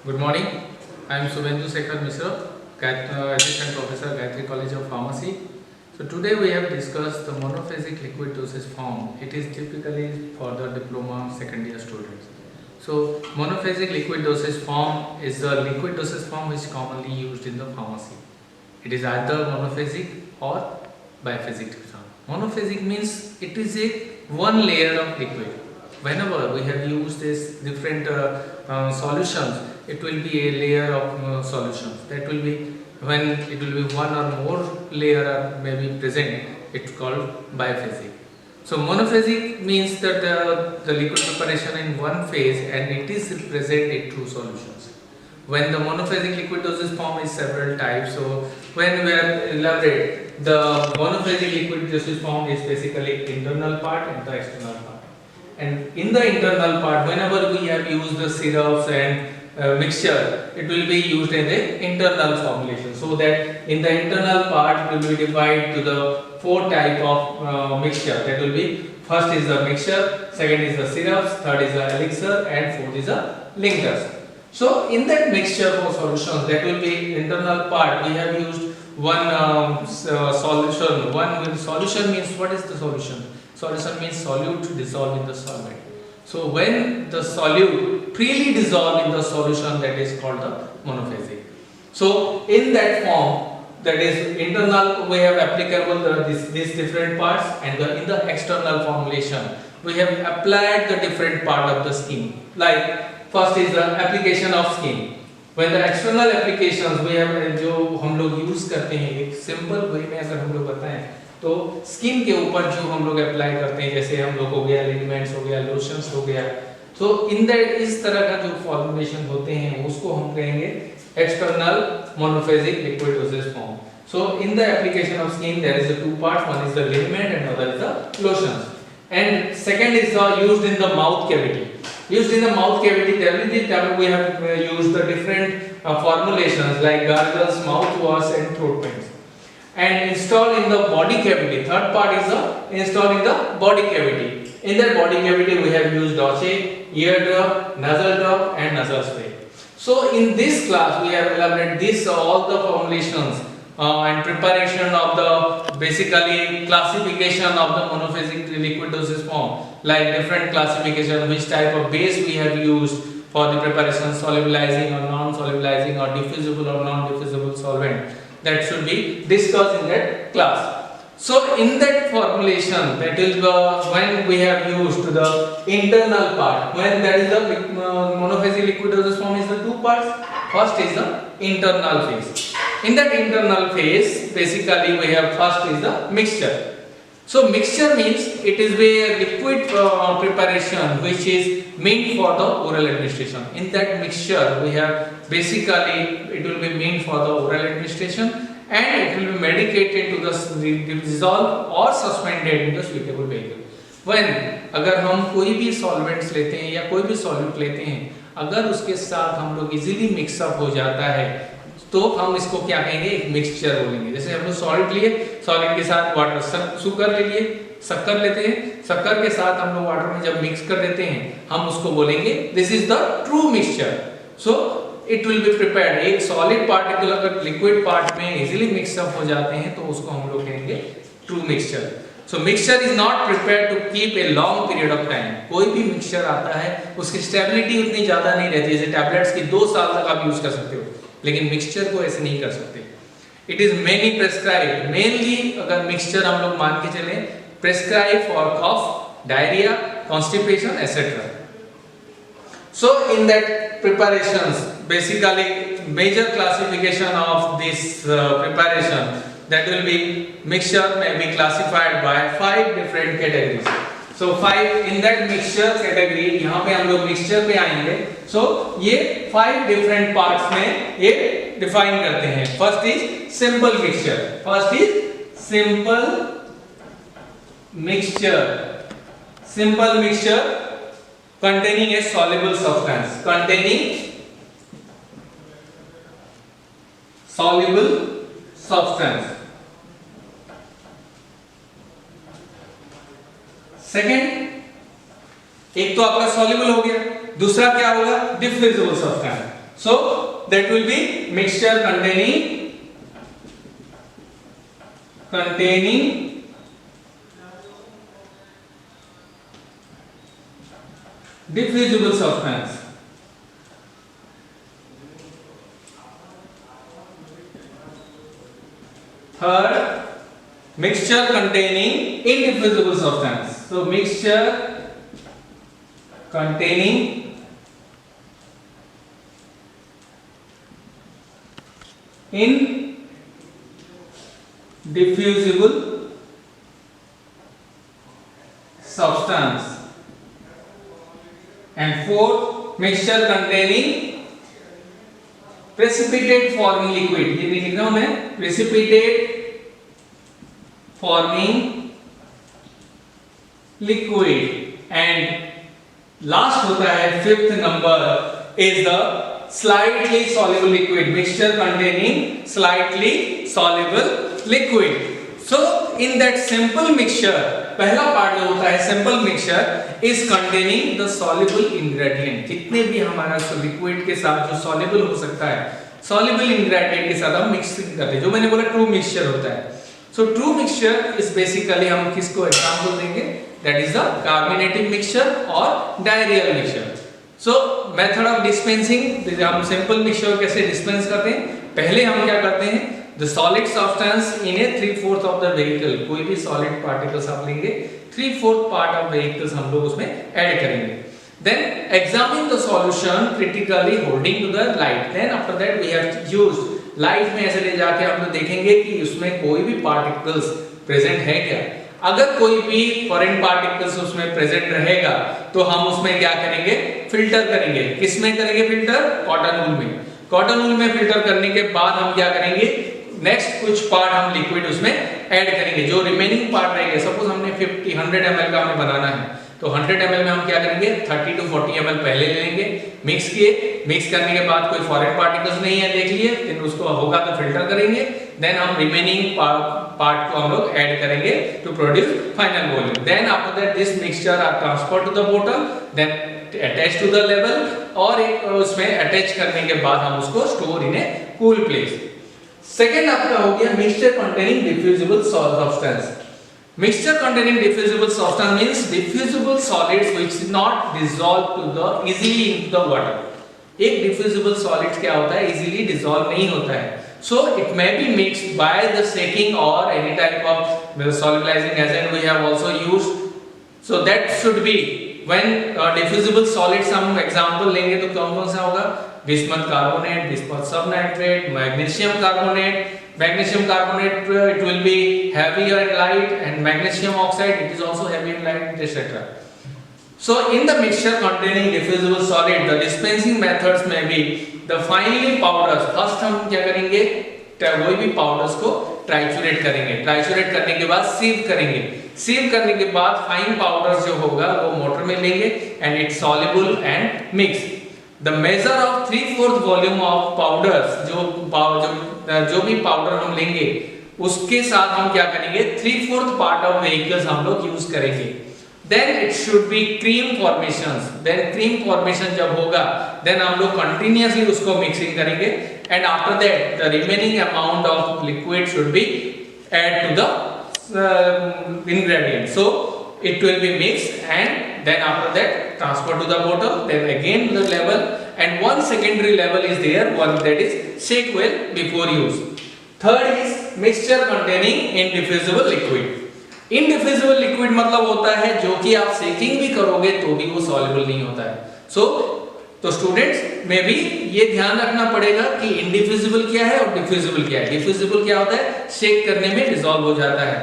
Good morning. I am Subhendu Sekhar Misra, Assistant Professor, Gayatri College of Pharmacy. So today we have discussed the monophasic liquid dosage form. It is typically for the diploma second year students. So monophasic liquid dosage form is the liquid dosage form which is commonly used in the pharmacy. It is either monophasic or biphasic form. Monophasic means it is a one layer of liquid. Whenever we have used this different solutions, it will be a layer of solutions. That will be when it will be one or more layer are maybe present. It's called biphasic. So monophasic means that the liquid preparation in one phase and it is represented through solutions. When the monophasic liquid dosage form is several types, so when we have elaborate, the monophasic liquid dosage form is basically internal part and the external part. And in the internal part, whenever we have used the syrups and mixture, it will be used in the internal formulation. So that in the internal part will be divided to the four type of mixture. That will be first is the mixture, second is the syrups, third is the elixir, and fourth is the linctures. So in that mixture for solutions, that will be internal part. We have used one solution. One solution means what is the solution? Solution means solute dissolved in the solvent. So when the solute freely dissolved in the solution, that is called the monophasic. So in that form, that is internal, we have applicable these different parts, and in the external formulation, we have applied the different part of the scheme. Like first is the application of scheme. When the external applications we have जो हम लोग use करते हैं, एक simple way में अगर हम लोग बताएं तो स्किन के ऊपर जो हम लोग अप्लाई करते हैं, जैसे हम लोग हो गया लिगमेंट्स हो गया, लोशंस हो गया, तो इन दैट इस तरह का जो फॉर्मुलेशन होते हैं उसको हम कहेंगे external monophasic liquid dosage form. So in the application of skin there is the two parts, one is the liniment and other is the lotions. And second is used in the mouth cavity. Used in the mouth cavity, there we have used the different formulations like gargles, mouthwash and throat paints. And installed in the body cavity. Third part is installed in the body cavity. In that body cavity we have used Doce, ear drop, nasal drop and nasal spray. So in this class we have elaborated this all the formulations and preparation of the basically classification of the monophasic liquid dosage form, like different classification, which type of base we have used for the preparation, solubilizing or non-solubilizing or diffusible or non-diffusible solvent. That should be discussed in that class. So in that formulation, that is when we have used the internal part, when that is the monophasic liquid dosage form is the two parts. First is the internal phase. In that internal phase, basically we have first is the mixture. So mixture means it is a liquid preparation which is meant for the oral administration. In that mixture we have basically it will be meant for the oral administration and it will be medicated to the dissolved or suspended in the suitable vehicle. When अगर हम कोई भी solvents लेते हैं या कोई भी solute लेते हैं, अगर उसके साथ हम लोग इजीली मिक्सअप हो जाता है तो हम इसको क्या कहेंगे, एक मिक्सचर बोलेंगे. जैसे हम लोग सॉलिड लिए, सॉलिड के साथ वाटर, शुगर ले लिए, शक्कर लेते हैं, शक्कर के साथ हम लोग वाटर में जब मिक्स कर देते हैं हम उसको बोलेंगे this is the true mixture. So it will be prepared. एक सॉलिड पार्टिकल अगर लिक्विड पार्ट में इजीली मिक्सअप हो जाते हैं तो उसको हम लोग कहेंगे true mixture. So mixture is not prepared to keep a long period of time. कोई भी मिक्सचर आता है उसकी स्टेबिलिटी उतनी ज्यादा नहीं रहती. जैसे टैबलेट्स की 2 साल तक आप यूज कर सकते हो, लेकिन मिक्सचर को ऐसे नहीं कर सकते. It is mainly prescribe, mainly अगर मिक्सचर हम लोग मान के चले, prescribe for cough, diarrhoea, constipation etcetera. So in that preparations, basically major classification of this preparation, that will be mixture may be classified by 5 different categories. So 5 in that mixture category, यहाँ पे हम लोग mixture पे आएंगे. So ये 5 different parts में ये define करते हैं. First is simple mixture. First is simple mixture. Simple mixture containing a soluble substance. Containing soluble substance. Second, एक तो आपका soluble हो गया, दूसरा क्या होगा, diffusible substance. So that will be mixture containing diffusible substance. Third, mixture containing indiffusible substance. So mixture containing indiffusible substance. And fourth, mixture containing precipitate forming liquid. ये लिख रहा हूं मैं, precipitate forming liquid. And last होता है fifth number is the slightly soluble liquid. Mixture containing slightly soluble liquid. So in that simple mixture, पहला part जो होता है simple mixture is containing the soluble ingredient. जितने भी हमारा लिक्विड के साथ जो soluble हो सकता है, soluble ingredient के साथ हम मिक्सिंग करते हैं, जो मैंने बोला true mixture होता है. So true mixture is basically हम किसको एग्जांपल देंगे, that is the carbonated mixture or diareal mixture. So method of dispensing, हम simple mixture कैसे dispense करते हैं, पहले हम क्या करते हैं, the solid substance in a 3/4 of the vehicle, कोई भी solid particles आप लेंगे, 3/4 part of vehicles हम लोग उसमें ऐड करेंगे. Then examine the solution critically holding to the light. Then after that we have used light में ऐसे ले जाके हम लोग देखेंगे कि उसमें कोई भी पार्टिकल्स प्रेजेंट है क्या. अगर कोई भी फॉरेन पार्टिकल्स उसमें प्रेजेंट रहेगा तो हम उसमें क्या करेंगे, फिल्टर करेंगे. किसमें करेंगे फिल्टर, कॉटन वूल में. कॉटन वूल में फिल्टर करने के बाद हम क्या करेंगे, नेक्स्ट कुछ पार्ट हम लिक्विड उसमें ऐड करेंगे. जो रिमेनिंग पार्ट रहेगा, सपोज हमने 100 ml का हमें बनाना है, तो 100 ml में हम क्या करेंगे, 30 to 40 ml पहले ले लेंगे, मिक्स किए. मिक्स करने के बाद कोई फॉरेन पार्टिकल्स नहीं है देख लिए, फिर उसको होगा तो फिल्टर करेंगे. देन हम रिमेनिंग पार्ट को हम लोग ऐड करेंगे to produce final volume. Then after that this mixture are transfer to the बोतल, then attach to the level, और एक उसमें अटैच करने के बाद हम उसको store in a cool place. Second आपका हो गया mixture containing diffusible substance. Mixture containing diffusible substance means diffusible solids which is not dissolved to the easily into the water. एक diffusible solids क्या होता है, easily dissolve नहीं होता है. So it may be mixed by the shaking or any type of solubilizing agent we have also used. So that should be when diffusible solids हम example लेंगे तो कौन कौन सा होगा, bismuth carbonate, bismuth subnitrate, magnesium carbonate. Magnesium carbonate it will be heavier and light, and magnesium oxide it is also heavy and light, etc. So in the mixture containing diffusible solid, the dispensing methods may be the finely powders. First हम क्या करेंगे, कोई भी powders को ट्राइचुरेट करेंगे. ट्राइचुरेट करने के बाद सीव करेंगे. सीव करने के बाद फाइन पाउडर्स जो होगा वो मोटर में लेंगे and it's soluble and mixed. The measure of 3/4 volume of powders, जो भी पाउडर हम लेंगे उसके साथ हम क्या करेंगे, 3/4 पार्ट ऑफ व्हीकल्स हम लोग यूज करेंगे. Then it should be cream formations. Then cream formation जब होगा, then हम लोग continuously उसको mixing करेंगे, and after that the remaining amount of liquid should be add to the ingredient. So it will be mixed, and then after that transfer to the bottle, then again the level, and one secondary level is there, one that is shake well before use. Third is mixture containing indiffusible liquid. Indiffusible liquid मतलब होता है जो कि आप shaking भी करोगे तो भी वो soluble नहीं होता है. So तो स्टूडेंट्स में भी ये ध्यान रखना पड़ेगा कि indiffusible क्या है और diffusible क्या है. Diffusible क्या होता है, शेक करने में dissolve हो जाता है,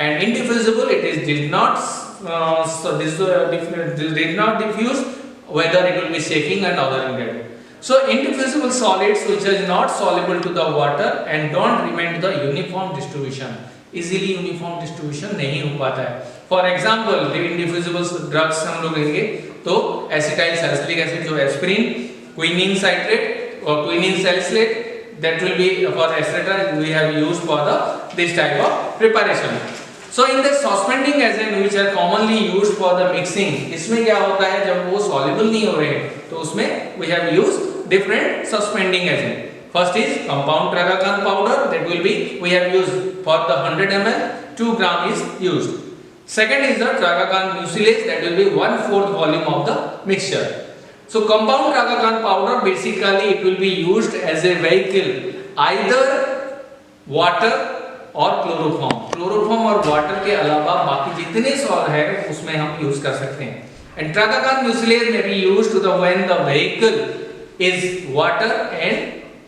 and indiffusible it is did not diffuse whether it will be shaking and other ingredient. So indiffusible solids which are not soluble to the water and don't remain to the uniform distribution, easily uniform distribution नहीं हो पाता है. For example, indiffusible drugs हम लोग लेंगे तो acetyl salicylic acid जो aspirin, quinine citrate or quinine salicylate, that will be for etc. we have used for this type of preparation. So in the suspending agent which are commonly used for the mixing, इसमें क्या होता है, जब वो soluble नहीं हो रहे तो उसमें we have used different suspending agent. First is compound tragacan powder, that will be we have used for the 100 ml 2 gram is used. Second is the tragacan mucilage, that will be 1/4 volume of the mixture. So compound tragacan powder, basically it will be used as a vehicle, either water और chloroform. Chloroform और water के अलावा बाकी जितने sol है उसमें हम use कर सकते हैं. एंड ट्रागाकान म्यूसिलेज में be used to the when the vehicle is water and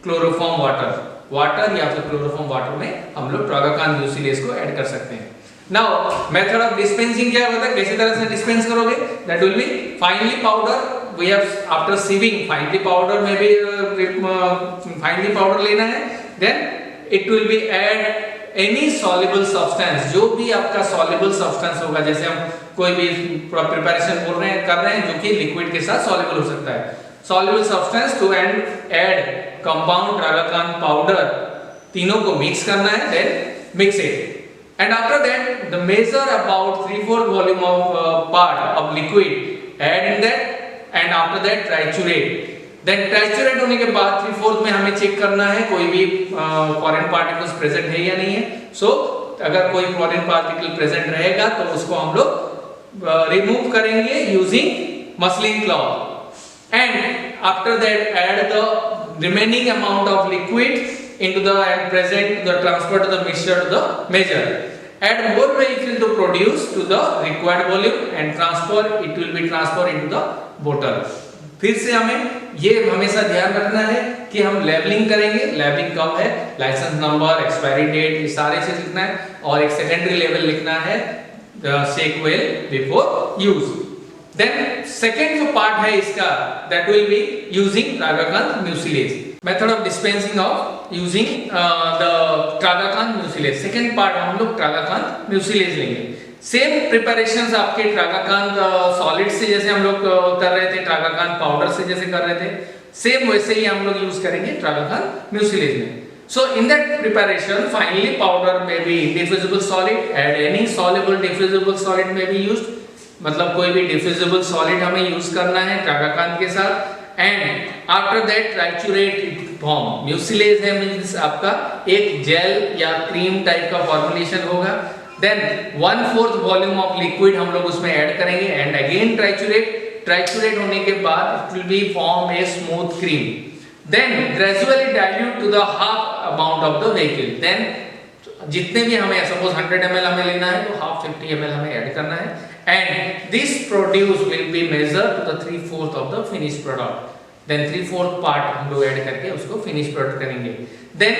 chloroform water. Water या फिर क्लोरोफॉर्म वाटर में हम लोग ट्रागाकान म्यूसिलेज को ऐड कर सकते हैं. नाउ मेथड ऑफ डिस्पेंसिंग क्या होता है, कैसे तरह से डिस्पेंस करोगे, that will be finely powder. We have after sieving finely powder में भी फाइनली पाउडर लेना है. Then it will be add any soluble substance, जो भी आपका सॉल्युबल सब्सटेंस होगा. जैसे हम कोई भी प्रिपरेशन कर रहे हैं जो कि लिक्विड के साथ सॉल्युबल हो सकता है. Soluble substance to add compound tragacanth powder, तीनों को मिक्स करना है. Then mix it and after that the measure about 3/4 volume of part of liquid add in that and after that triturate. Then triturate होने के बाद 3/4 में हमें check करना है कोई भी फॉरेन पार्टिकल्स प्रेजेंट है या नहीं है. सो अगर कोई फॉरेन पार्टिकल प्रेजेंट रहेगा तो उसको हम लोग रिमूव करेंगे using muslin cloth. And after that add the remaining amount of liquid into the and present the transfer to the mixture to the measure. Add more vehicle to produce to the required volume and transfer, it will be transferred into the bottle. फिर से हमें ये हमेशा ध्यान रखना है कि हम लेबलिंग करेंगे. लेबलिंग कब है, लाइसेंस नंबर, एक्सपायरी डेट, ये सारे चीज लिखना है. और एक सेकेंडरी लेवल लिखना है, shake well before use. Then second जो पार्ट है इसका, that will be using tragacanth mucilage. Method of dispensing of using the tragacanth mucilage. Second part हम लोग ट्रागाकान म्यूसिलेज लेंगे. सेम प्रिपरेशंस आपके ट्रागाकान सॉलिड से जैसे हम लोग कर रहे थे, ट्रागाकान पाउडर से जैसे कर रहे थे, सेम वैसे ही हम लोग यूज करेंगे ट्रागाकान म्यूसिलेज में. So in that preparation finally powder में be diffusible solid, add any soluble diffusible solid में बी यूज्ड. मतलब कोई भी डिफ्यूजिबल सॉलिड हमें यूज करना है ट्रागाकान के साथ. And after that ट्राइचुरेट form. Mucilage है मींस आपका एक जेल या क्रीम टाइप का फॉर्मुलेशन होगा. देन 1/4 वॉल्यूम ऑफ लिक्विड हम लोग उसमें ऐड करेंगे एंड अगेन ट्राइचुरेट होने के बाद it will be form a smooth cream. Then gradually dilute to the half amount of the vehicle. देन जितने भी हमें सपोज 100 ml हमें लेना है तो हाफ 50 ml हमें ऐड करना है. And this produce will be measured to the 3/4 of the finish product. Then 3/4 part हम लोग ऐड करके उसको फिनिश प्रोडक्ट करेंगे. देन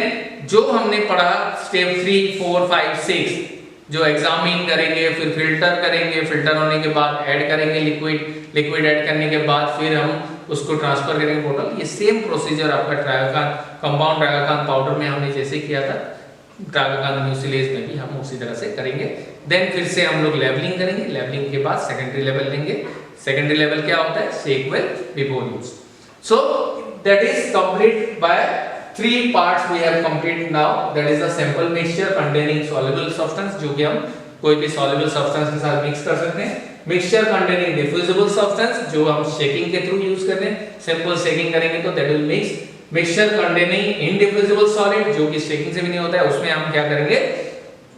जो हमने पढ़ा स्टेप 3, 4, 5, 6 जो एग्जामिन करेंगे, फिर फिल्टर करेंगे, फिल्टर होने के बाद ऐड करेंगे लिक्विड ऐड करने के बाद फिर हम उसको ट्रांसफर करेंगे बोतल. ये सेम प्रोसीजर आपका ट्रागाकान कंपाउंड ट्रागाकान पाउडर में हमने जैसे किया था, ट्रागाकान म्यूसिलेज में भी हम उसी तरह से करेंगे. देन फिर से हम लोग लेबलिंग करेंगे. लेबलिंग के बाद सेकेंडरी लेवल लेंगे. सेकेंडरी लेवल क्या होता है, shake well before use. So that is complete bye 3 parts we have completed now. That is the sample mixture containing soluble substance, जो कि हम कोई भी soluble substance के साथ मिक्स कर सकते हैं. Mixture containing diffusible substance, जो हम शेकिंग के थ्रू यूज करते हैं. सिंपल शेकिंग करेंगे तो that will mix. Mixture containing indiffusible solid, जो कि शेकिंग से भी नहीं होता है, उसमें हम क्या करेंगे,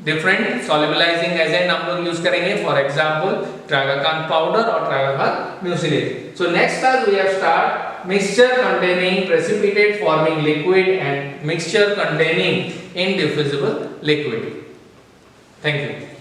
डिफरेंट solubilizing agent हम लोग यूज करेंगे. फॉर एग्जांपल ट्रागाकान पाउडर और ट्रागाकान mucilage. So next class we have start mixture containing precipitate forming liquid and mixture containing indiffusible liquid. Thank you.